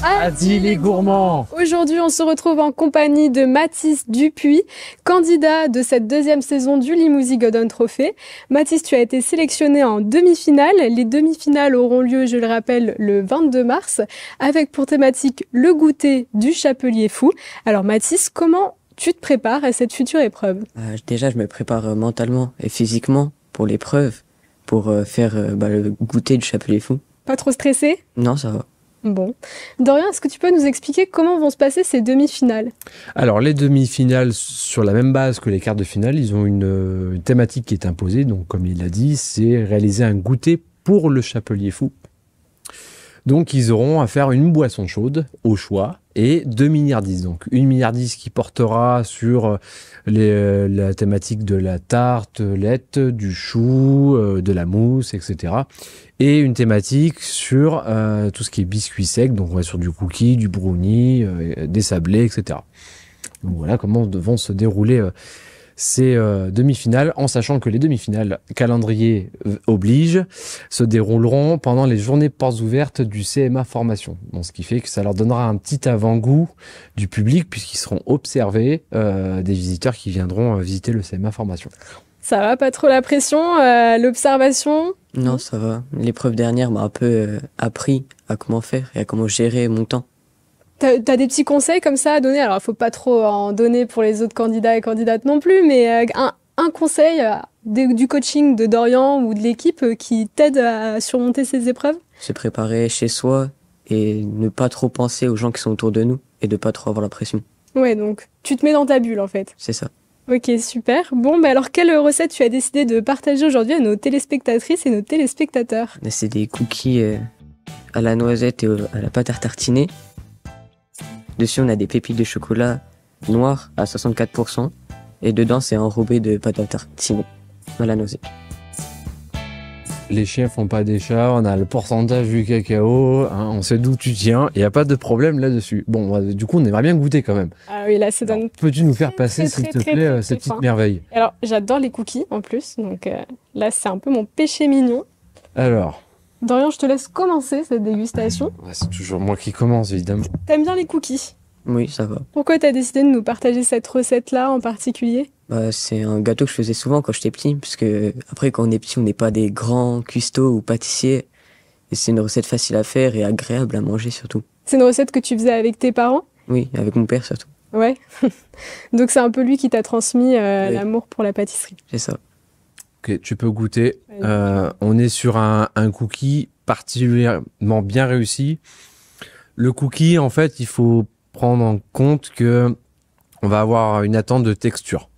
Adi les gourmands. Aujourd'hui, on se retrouve en compagnie de Mathis Dupuis, candidat de cette deuxième saison du Limousin Golden Trophy. Mathis, tu as été sélectionné en demi-finale. Les demi-finales auront lieu, je le rappelle, le 22 mars, avec pour thématique le goûter du chapelier fou. Alors Mathis, comment tu te prépares à cette future épreuve? Déjà, je me prépare mentalement et physiquement pour l'épreuve, pour faire le goûter du chapelier fou. Pas trop stressé? Non, ça va. Bon. Dorian, est-ce que tu peux nous expliquer comment vont se passer ces demi-finales? Alors, les demi-finales, sur la même base que les quarts de finale, ils ont une thématique qui est imposée. Donc, comme il l'a dit, c'est réaliser un goûter pour le chapelier fou. Donc, ils auront à faire une boisson chaude au choix et 2 milliardises. Donc, une milliardise qui portera sur la thématique de la tartelette, du chou, de la mousse, etc. Et une thématique sur tout ce qui est biscuits secs. Donc, on va sur du cookie, du brownie, des sablés, etc. Donc, voilà comment vont se dérouler ces demi-finales, en sachant que les demi-finales, calendrier oblige, se dérouleront pendant les journées portes ouvertes du CMA Formation. Donc, ce qui fait que ça leur donnera un petit avant-goût du public, puisqu'ils seront observés des visiteurs qui viendront visiter le CMA Formation. Ça va, pas trop la pression, l'observation? Non, ça va. L'épreuve dernière m'a un peu appris à comment faire et à comment gérer mon temps. T'as des petits conseils comme ça à donner? Alors, il faut pas trop en donner pour les autres candidats et candidates non plus, mais un conseil du coaching de Dorian ou de l'équipe qui t'aide à surmonter ces épreuves? Se préparer chez soi et ne pas trop penser aux gens qui sont autour de nous et de pas trop avoir la pression. Ouais, donc tu te mets dans ta bulle en fait. C'est ça. Ok, super. Bon, bah alors quelle recette tu as décidé de partager aujourd'hui à nos téléspectatrices et nos téléspectateurs? C'est des cookies à la noisette et à la pâte à tartiner. Dessus, on a des pépites de chocolat noir à 64%. Et dedans, c'est enrobé de pâte à tartiner à la noisette. Les chiens font pas des chats, on a le pourcentage du cacao, hein, on sait d'où tu tiens, il n'y a pas de problème là-dessus. Bon, du coup, on aimerait bien goûter quand même. Ah oui, là, c'est donne. Peux-tu nous faire passer, s'il te plaît, ces petites merveilles? Alors, j'adore les cookies en plus, donc là, c'est un peu mon péché mignon. Alors, Dorian, je te laisse commencer cette dégustation. c'est toujours moi qui commence, évidemment. T'aimes bien les cookies? Oui, ça va. Pourquoi t'as décidé de nous partager cette recette-là en particulier? C'est un gâteau que je faisais souvent quand j'étais petit, parce que après, quand on est petit, on n'est pas des grands cuistots ou pâtissiers. Et c'est une recette facile à faire et agréable à manger surtout. C'est une recette que tu faisais avec tes parents? Oui, avec mon père surtout. Ouais. Donc c'est un peu lui qui t'a transmis l'amour pour la pâtisserie. C'est ça. Ok, tu peux goûter. On est sur un cookie particulièrement bien réussi. Le cookie, en fait, il faut prendre en compte que on va avoir une attente de texture.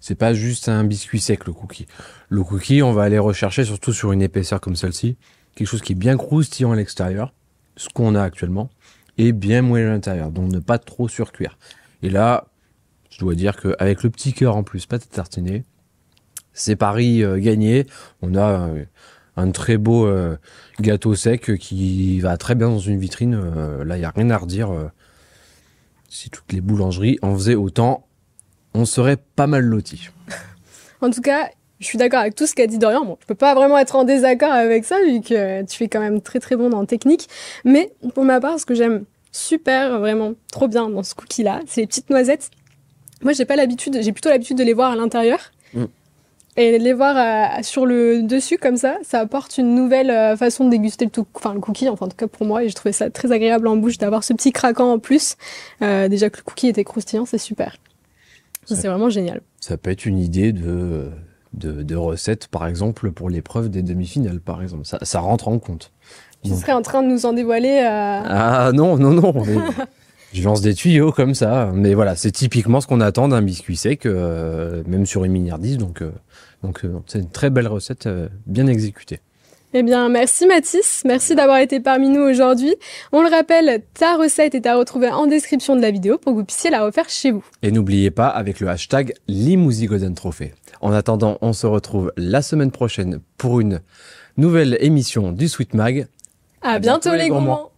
C'est pas juste un biscuit sec, le cookie. Le cookie, on va aller rechercher surtout sur une épaisseur comme celle-ci, quelque chose qui est bien croustillant à l'extérieur, ce qu'on a actuellement, et bien moelleux à l'intérieur, donc ne pas trop surcuire. Et là, je dois dire qu'avec le petit cœur en plus, pâte à tartiner, c'est pari gagné. On a un très beau gâteau sec qui va très bien dans une vitrine. Là, il n'y a rien à redire. Si toutes les boulangeries en faisaient autant, on serait pas mal lotis. En tout cas, je suis d'accord avec tout ce qu'a dit Dorian. Bon, je peux pas vraiment être en désaccord avec ça, vu que tu es quand même très très bon dans la technique. Mais pour ma part, ce que j'aime super, vraiment trop bien dans ce cookie-là, c'est les petites noisettes. Moi, j'ai plutôt l'habitude de les voir à l'intérieur. Et de les voir sur le dessus comme ça apporte une nouvelle façon de déguster le cookie, enfin en tout cas pour moi, et j'ai trouvé ça très agréable en bouche d'avoir ce petit craquant en plus. Déjà que le cookie était croustillant, c'est super. C'est vraiment génial. Ça peut être une idée de recette, par exemple, pour l'épreuve des demi-finales, par exemple. Ça rentre en compte. Tu serais en train de nous en dévoiler Ah non. Je lance des tuyaux comme ça. Mais voilà, c'est typiquement ce qu'on attend d'un biscuit sec, même sur une milliardise. Donc c'est une très belle recette, bien exécutée. Eh bien, merci Mathis, merci d'avoir été parmi nous aujourd'hui. On le rappelle, ta recette est à retrouver en description de la vidéo pour que vous puissiez la refaire chez vous. Et n'oubliez pas, avec le hashtag Limousin Golden Trophy. En attendant, on se retrouve la semaine prochaine pour une nouvelle émission du Sweet Mag. À bientôt les gourmands.